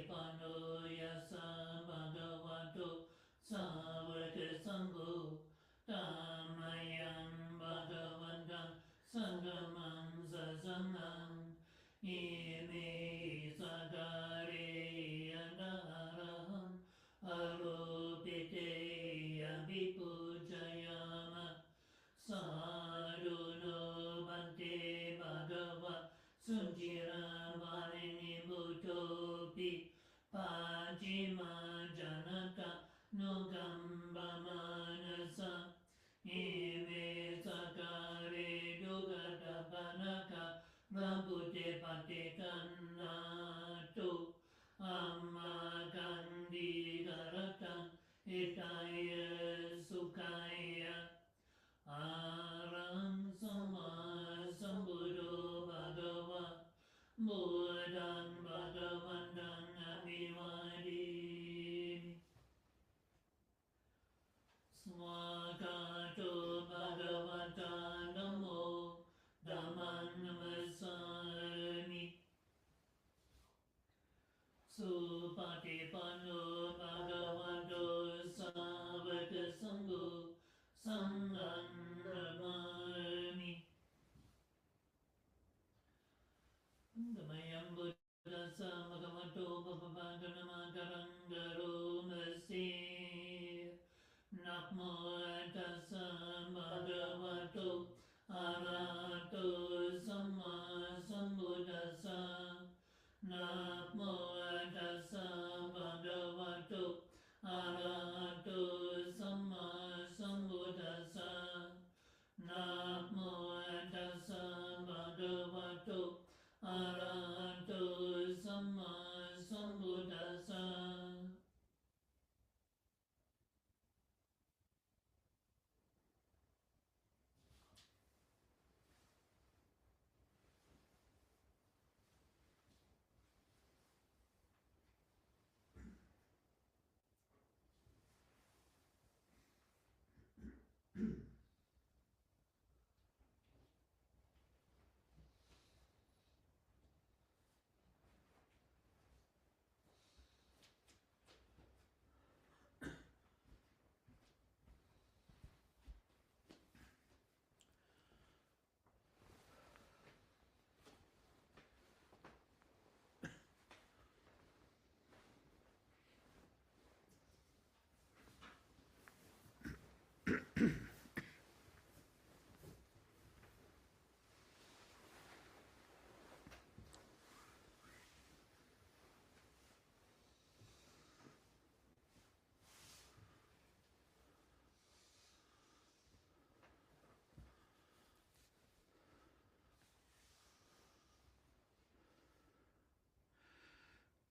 Pano Yasa Bhagavato Savaka Sangho Dhammayam Bhagavantam Sangamam Sasangam Ime Sakare Yandaraham Arupite Abhipujayama Sadhuno Bhante Bhagava Sunjira Varini Bhutopi Pajima Janaka Nugamba Manasa Ime Sakare Dugata Panaka Prabhute Patikanato Amma Kandi Garata Itaya Sukaya Arang Sama Sambuddho Bhagava Buddhan Bhagavantam Abhivadimi Swakato Bhagavata Namo Dhamman Namasami Supatipano Bhagavato Savaka Sangho Sangham Namami Dhamayam Buddhasa Bhagavato Bhagavatanamakarangaro Masi Namo Tassa Bhagavato Arahato Samma Sambuddhassa Namo Tassa Bhagavato Arahato Samma Sambuddhassa Namo Tassa Bhagavato Arahato Samma Sambuddhassa.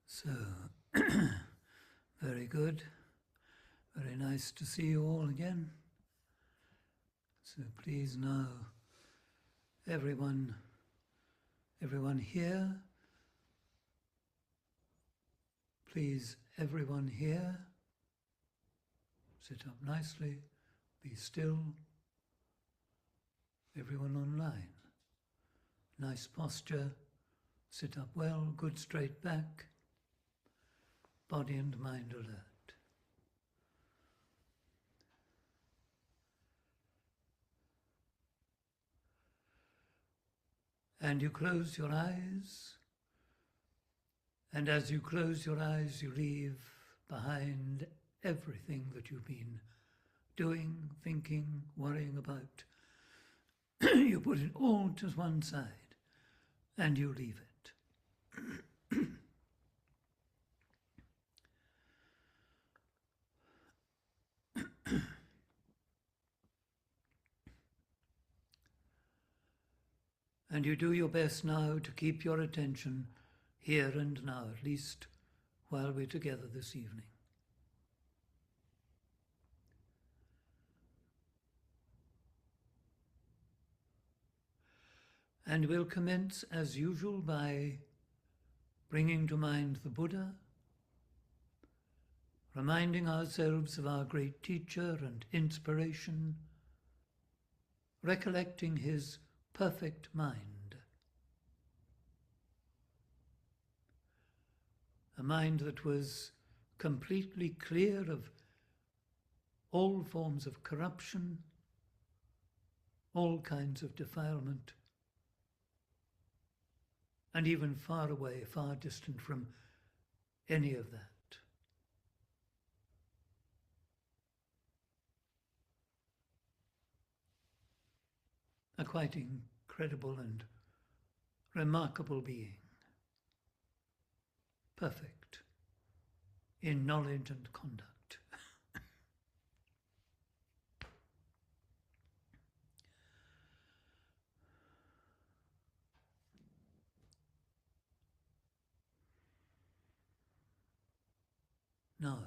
So, very good. Very nice to see you all again. So please now, everyone here, please everyone here, sit up nicely, be still. Everyone online, nice posture, sit up well, good straight back, body and mind alert. And you close your eyes, and as you close your eyes, you leave behind everything that you've been doing, thinking, worrying about. You put it all to one side, and you leave it. And you do your best now to keep your attention here and now, at least while we're together this evening. And we'll commence as usual by bringing to mind the Buddha, reminding ourselves of our great teacher and inspiration, recollecting his perfect mind. a mind that was completely clear of all forms of corruption, all kinds of defilement, and even far away, far distant from any of that. A quite incredible and remarkable being, perfect in knowledge and conduct. Now,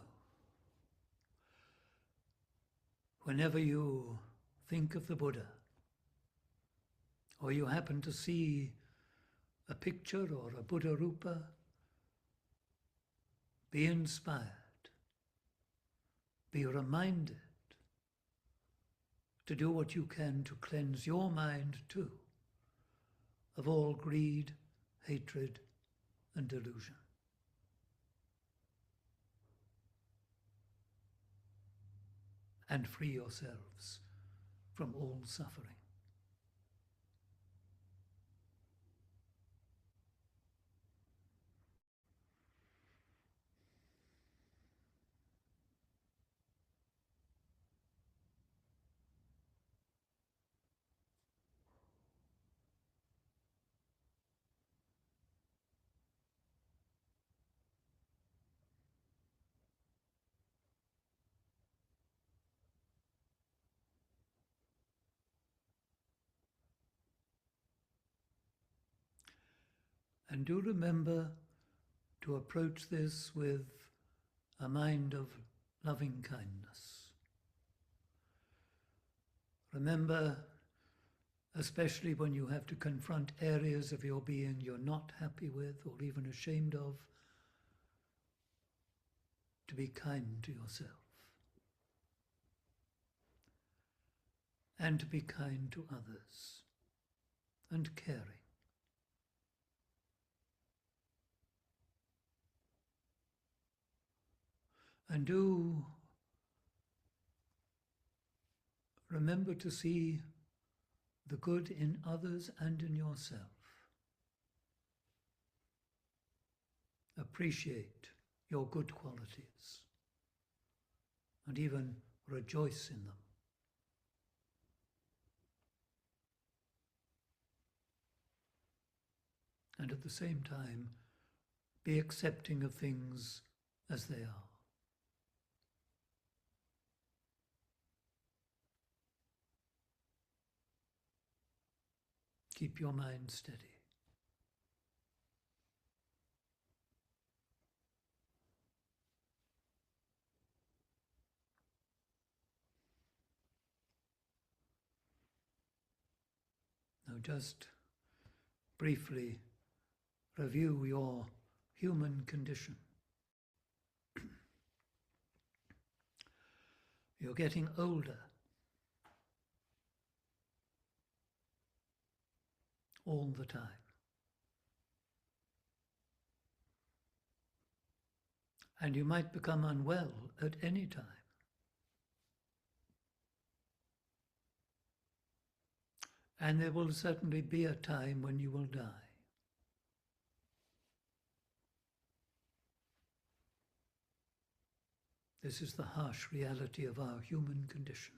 whenever you think of the Buddha, or you happen to see a picture or a Buddha Rupa, be inspired, be reminded to do what you can to cleanse your mind too of all greed, hatred, and delusion. And free yourselves from all suffering. And do remember to approach this with a mind of loving kindness. Remember, especially when you have to confront areas of your being you're not happy with or even ashamed of, to be kind to yourself. And to be kind to others and caring. And do remember to see the good in others and in yourself. Appreciate your good qualities and even rejoice in them. And at the same time, be accepting of things as they are. Keep your mind steady. Now just briefly review your human condition. You're getting older. All the time. And you might become unwell at any time. And there will certainly be a time when you will die. This is the harsh reality of our human condition.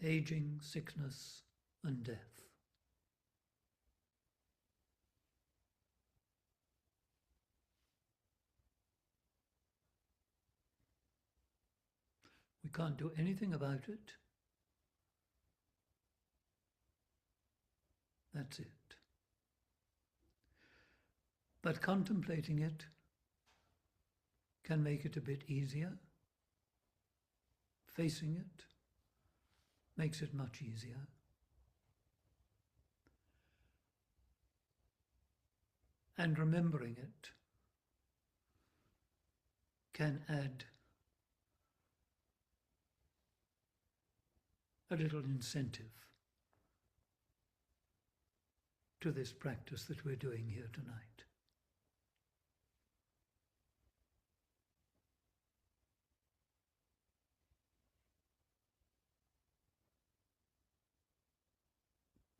Aging, sickness, and death. We can't do anything about it. That's it. But contemplating it can make it a bit easier. Facing it makes it much easier. And remembering it can add a little incentive to this practice that we're doing here tonight.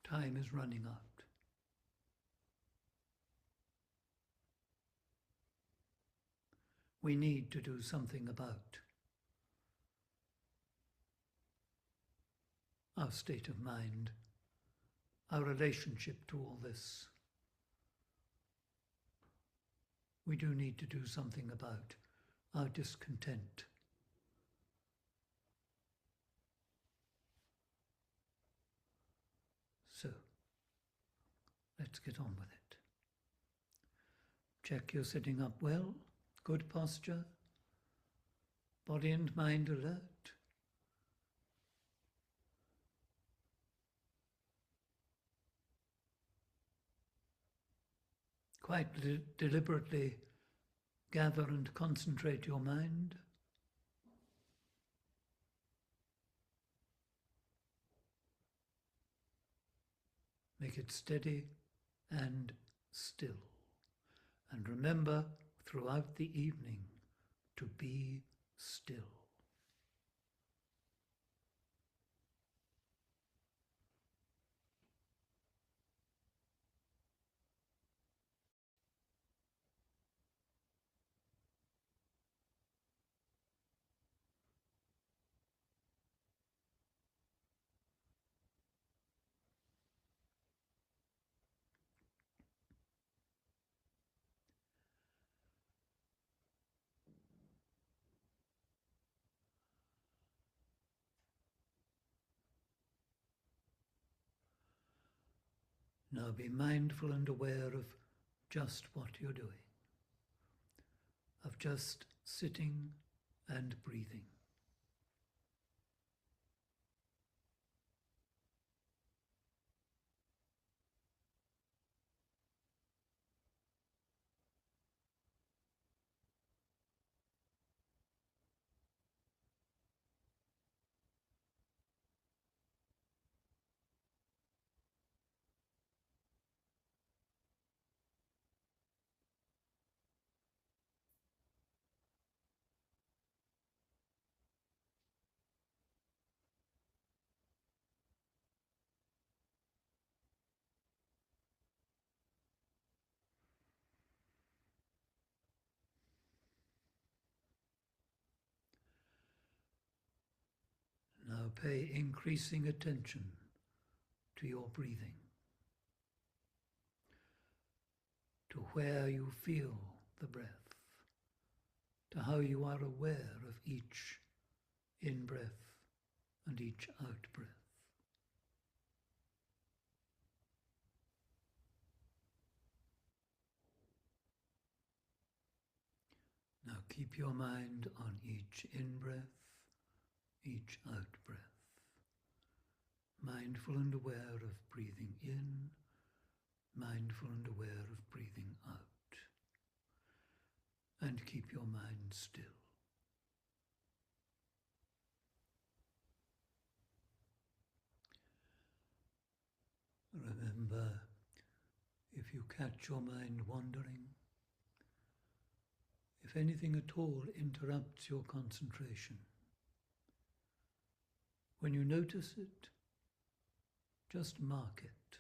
Time is running out. We need to do something about our state of mind, our relationship to all this. We do need to do something about our discontent. So, let's get on with it. Check you're sitting up well, good posture, body and mind alert. Quite deliberately gather and concentrate your mind. Make it steady and still. And remember throughout the evening to be still. Now be mindful and aware of just what you're doing, of just sitting and breathing. Now pay increasing attention to your breathing, to where you feel the breath, to how you are aware of each in-breath and each out-breath. Now keep your mind on each in-breath, each out-breath, mindful and aware of breathing in, mindful and aware of breathing out. And keep your mind still. Remember, if you catch your mind wandering, if anything at all interrupts your concentration, when you notice it, just mark it.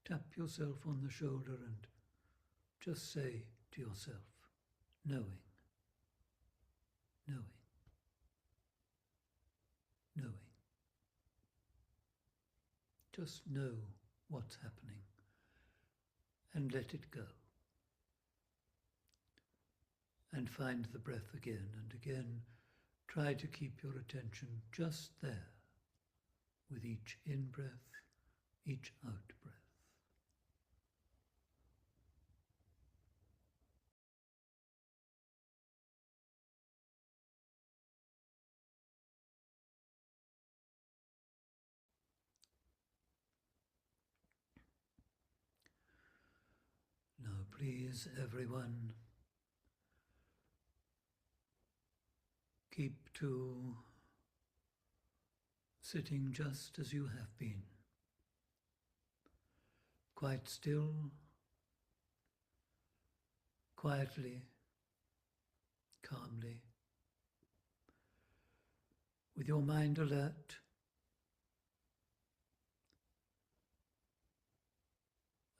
Tap yourself on the shoulder and just say to yourself, knowing, knowing, knowing. Just know what's happening and let it go. And find the breath again and again. Try to keep your attention just there with each in-breath, each out-breath. Now please, everyone, keep to sitting just as you have been, quite still, quietly, calmly, with your mind alert,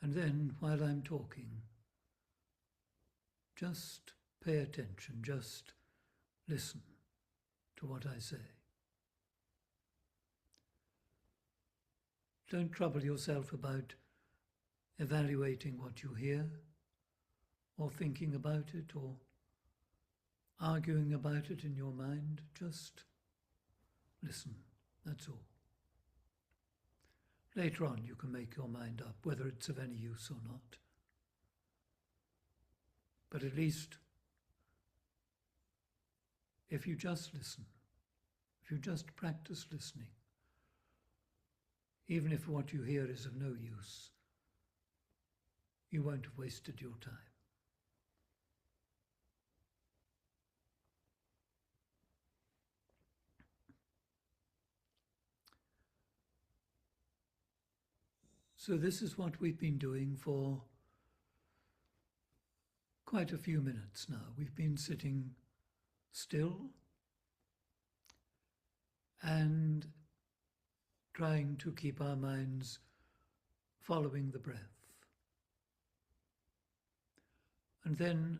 And then, while I'm talking, just pay attention, just listen to what I say. Don't trouble yourself about evaluating what you hear, or thinking about it, or arguing about it in your mind. Just listen, that's all. Later on you can make your mind up whether it's of any use or not. But at least if you just listen, if you just practice listening, even if what you hear is of no use, you won't have wasted your time. So this is what we've been doing for quite a few minutes now. We've been sitting still and trying to keep our minds following the breath. And then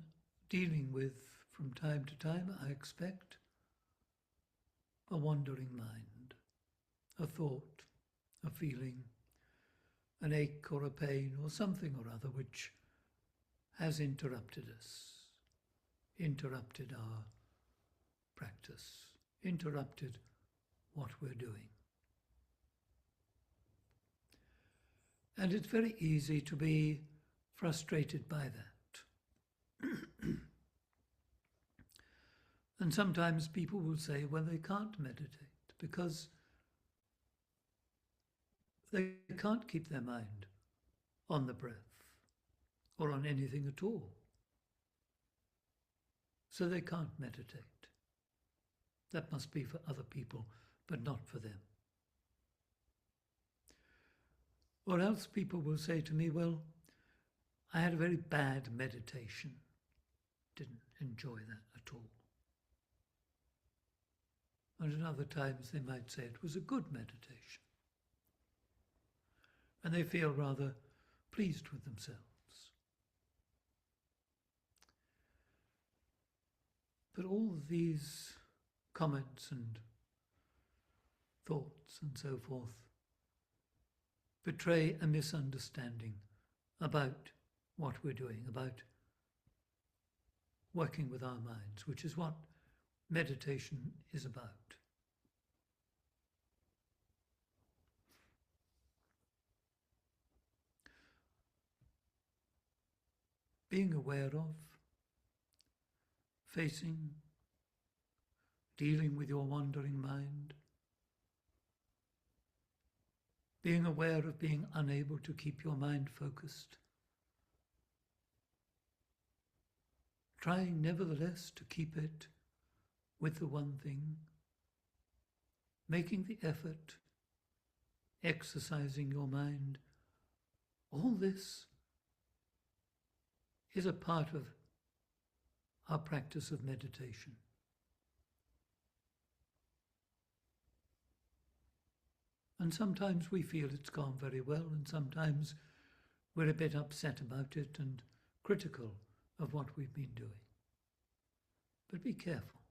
dealing with, from time to time, I expect, a wandering mind, a thought, a feeling, an ache or a pain or something or other which has interrupted us, interrupted our practice, interrupted what we're doing. And it's very easy to be frustrated by that. And sometimes people will say, well, they can't meditate because they can't keep their mind on the breath or on anything at all. So they can't meditate. That must be for other people, but not for them. Or else people will say to me, well, I had a very bad meditation. Didn't enjoy that at all. And at other times they might say it was a good meditation. And they feel rather pleased with themselves. But all of these comments and thoughts and so forth betray a misunderstanding about what we're doing, about working with our minds, which is what meditation is about. Being aware of, facing, dealing with your wandering mind, being aware of being unable to keep your mind focused, trying nevertheless to keep it with the one thing, making the effort, exercising your mind, all this is a part of our practice of meditation. And sometimes we feel it's gone very well, and sometimes we're a bit upset about it and critical of what we've been doing. But be careful.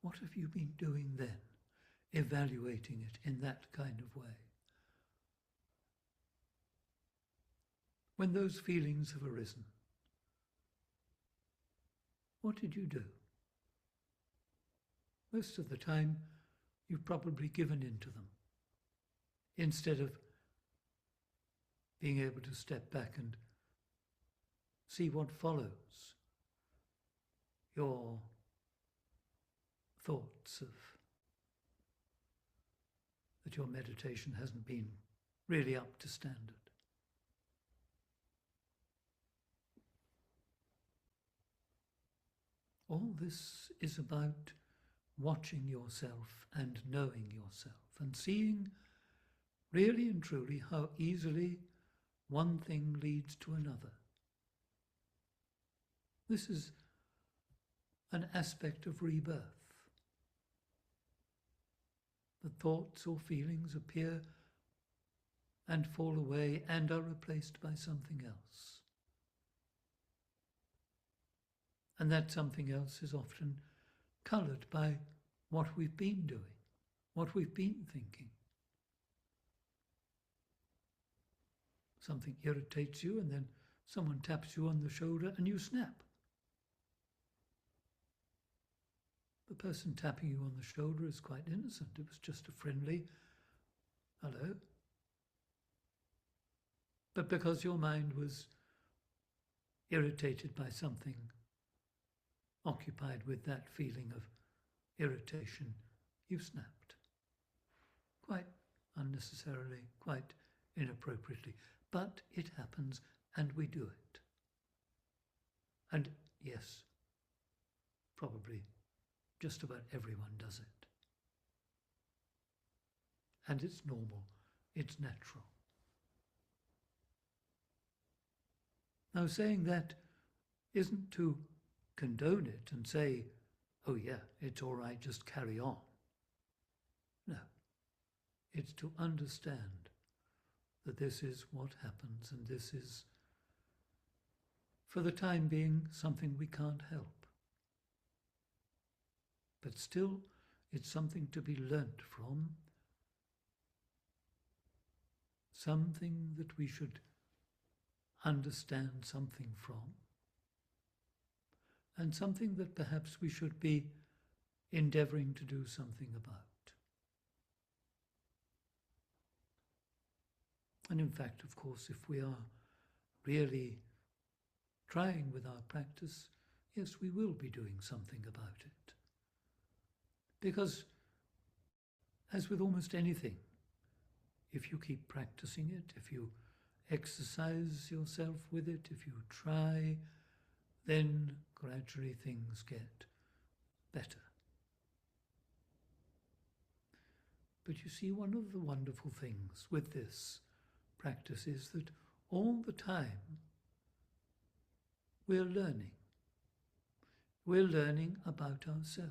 What have you been doing then, evaluating it in that kind of way? When those feelings have arisen, what did you do? Most of the time, you've probably given in to them, instead of being able to step back and see what follows your thoughts of that your meditation hasn't been really up to standard. All this is about watching yourself and knowing yourself and seeing really and truly how easily one thing leads to another. This is an aspect of rebirth. The thoughts or feelings appear and fall away and are replaced by something else. And that something else is often coloured by what we've been doing, what we've been thinking. Something irritates you and then someone taps you on the shoulder and you snap. The person tapping you on the shoulder is quite innocent. It was just a friendly hello. But because your mind was irritated by something, occupied with that feeling of irritation, you snapped. Quite unnecessarily, quite inappropriately. But it happens and we do it. And yes, probably just about everyone does it. And it's normal, it's natural. Now, saying that isn't to condone it and say, oh yeah, it's all right, just carry on. No, it's to understand that this is what happens and this is, for the time being, something we can't help. But still, it's something to be learnt from, something that we should understand something from, and something that perhaps we should be endeavouring to do something about. And in fact, of course, if we are really trying with our practice, yes, we will be doing something about it. Because, as with almost anything, if you keep practicing it, if you exercise yourself with it, if you try, then gradually things get better. But you see, one of the wonderful things with this practice is that all the time we're learning. We're learning about ourselves.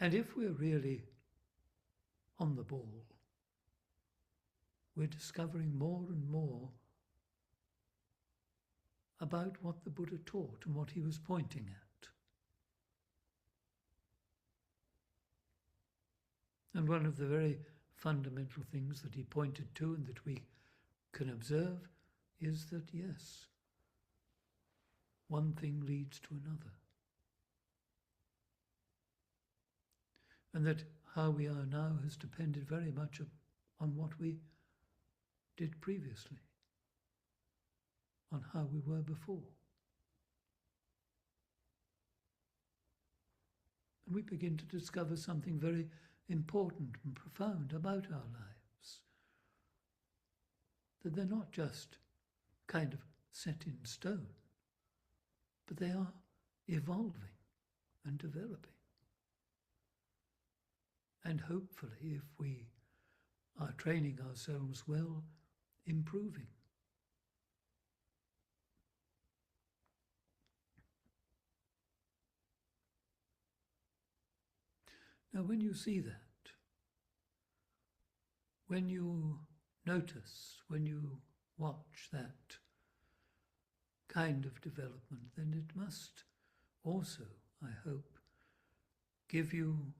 And if we're really on the ball, we're discovering more and more about what the Buddha taught and what he was pointing at. And one of the very fundamental things that he pointed to and that we can observe is that, yes, one thing leads to another. And that how we are now has depended very much on what we did previously, on how we were before. And we begin to discover something very important and profound about our lives. That they're not just kind of set in stone, but they are evolving and developing. And hopefully, if we are training ourselves well, improving. Now, when you see that, when you notice, when you watch that kind of development, then it must also, I hope, give you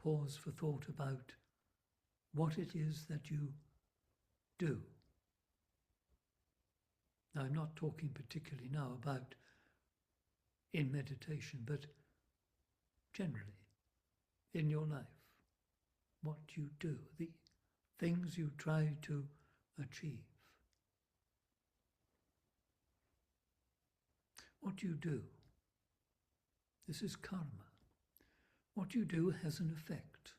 pause for thought about what it is that you do. Now, I'm not talking particularly now about in meditation, but generally in your life, what you do, the things you try to achieve. What you do, this is karma. What you do has an effect.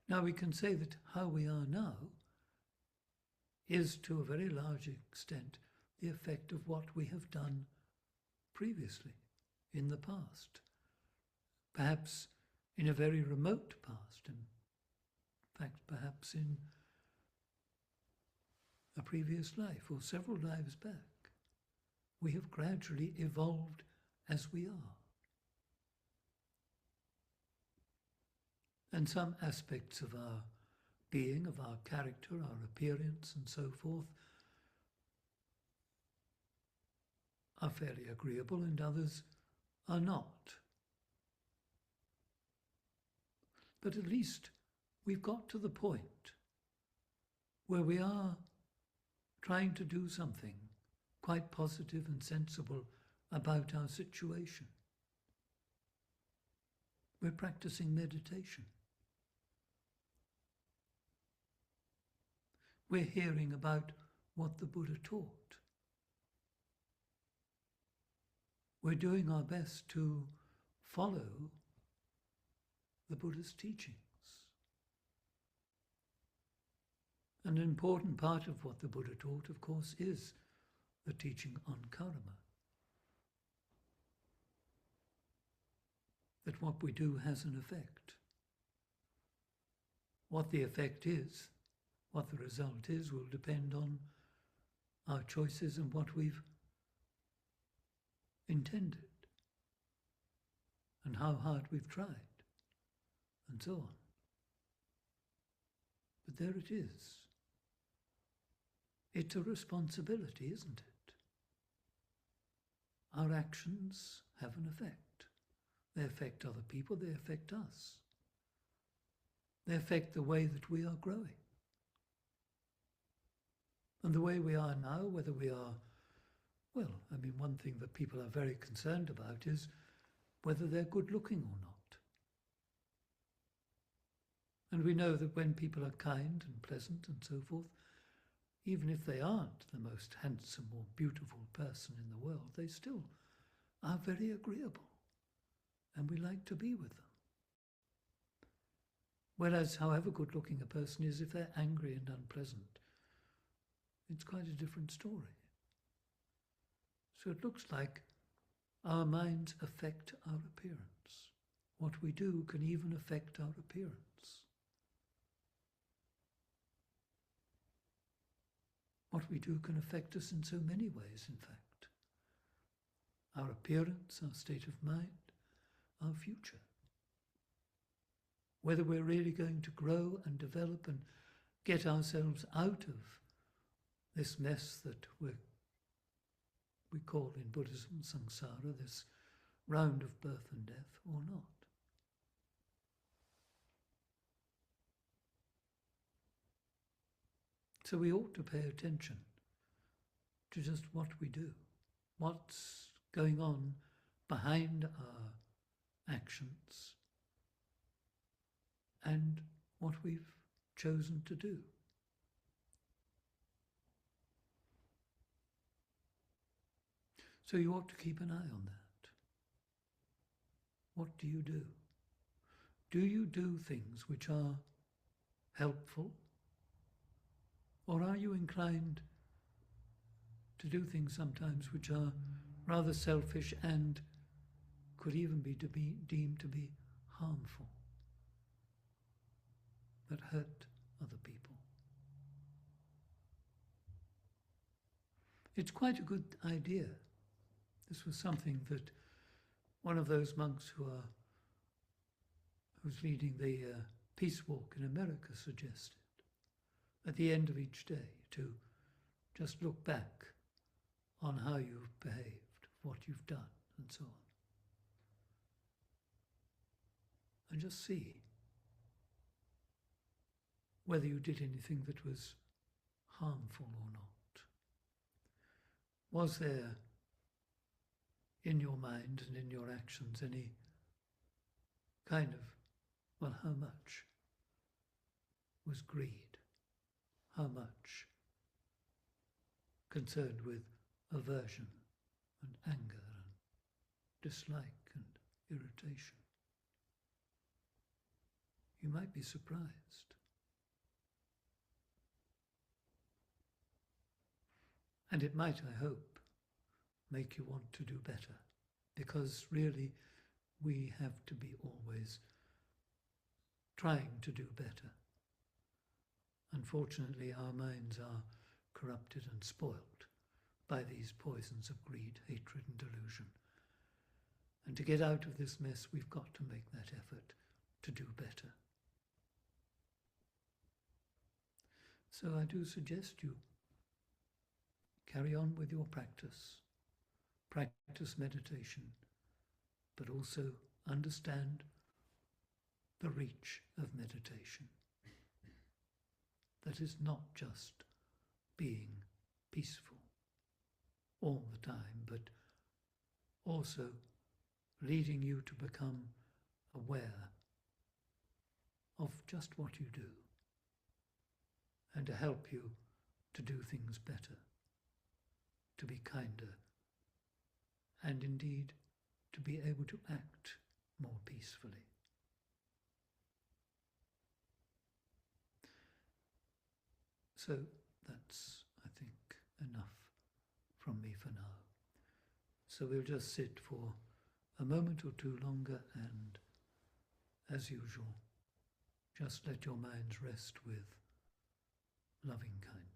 Now we can say that how we are now is to a very large extent the effect of what we have done previously, in the past. Perhaps in a very remote past, in fact perhaps in a previous life or several lives back. We have gradually evolved as we are. And some aspects of our being, of our character, our appearance and so forth, are fairly agreeable and others are not. But at least we've got to the point where we are trying to do something quite positive and sensible about our situation. We're practicing meditation. We're hearing about what the Buddha taught. We're doing our best to follow the Buddha's teachings. An important part of what the Buddha taught, of course, is the teaching on karma. That what we do has an effect. What the effect is, what the result is, will depend on our choices and what we've intended, and how hard we've tried, and so on. But there it is. It's a responsibility, isn't it? Our actions have an effect. They affect other people, they affect us. They affect the way that we are growing. And the way we are now, whether we are, well, I mean, one thing that people are very concerned about is whether they're good looking or not. And we know that when people are kind and pleasant and so forth, even if they aren't the most handsome or beautiful person in the world, they still are very agreeable, and we like to be with them. Whereas, however good looking a person is, if they're angry and unpleasant, it's quite a different story. So it looks like our minds affect our appearance. What we do can even affect our appearance. What we do can affect us in so many ways, in fact. Our appearance, our state of mind, our future. Whether we're really going to grow and develop and get ourselves out of this mess that we call in Buddhism samsara, this round of birth and death, or not. So we ought to pay attention to just what we do, what's going on behind our actions, and what we've chosen to do. So you ought to keep an eye on that. What do you do? Do you do things which are helpful? Or are you inclined to do things sometimes which are rather selfish and could even be deemed to be harmful, that hurt other people? It's quite a good idea. This was something that one of those monks who's leading the peace walk in America suggested. At the end of each day, to just look back on how you've behaved, what you've done, and so on. And just see whether you did anything that was harmful or not. Was there in your mind and in your actions any kind of, well, how much was greed? How much concerned with aversion and anger and dislike and irritation? You might be surprised. And it might, I hope, make you want to do better, because really we have to be always trying to do better. Unfortunately, our minds are corrupted and spoilt by these poisons of greed, hatred and delusion. And to get out of this mess, we've got to make that effort to do better. So I do suggest you carry on with your practice. Practice meditation, but also understand the reach of meditation. That is not just being peaceful all the time, but also leading you to become aware of just what you do and to help you to do things better, to be kinder, and indeed to be able to act more peacefully. So that's, I think, enough from me for now. So we'll just sit for a moment or two longer and, as usual, just let your minds rest with loving kindness.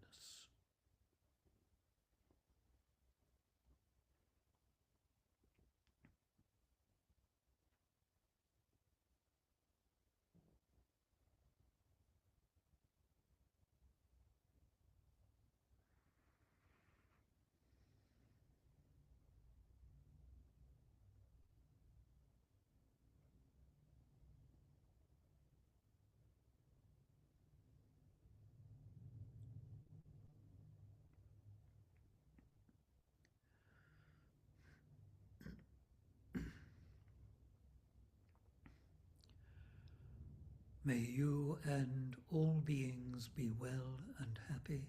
May you and all beings be well and happy.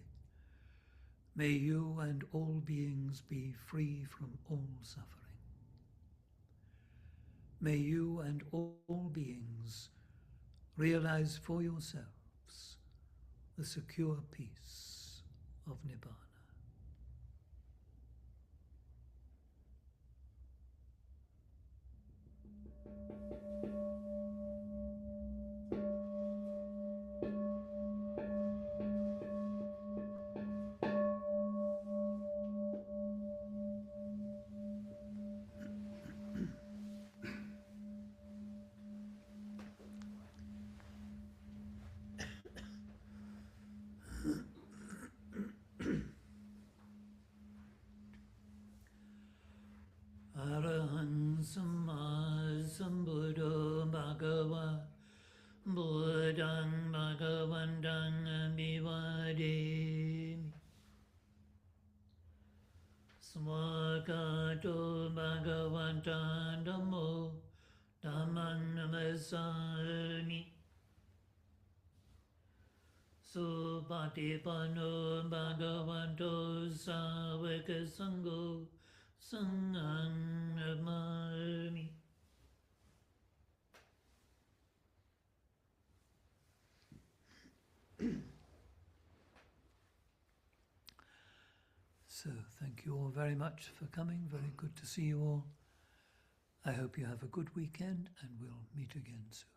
May you and all beings be free from all suffering. May you and all beings realize for yourselves the secure peace of Nibbana. Arahan Samma Sambuddho Bhagava Buddhang Bhagavantang Abhivademi Swakato Bhagavanta Dhammo Dhamman Namasami Supatipano Bhagavanto Savaka Sangho Sanghang Namami. So thank you all very much for coming. Very good to see you all. I hope you have a good weekend and we'll meet again soon.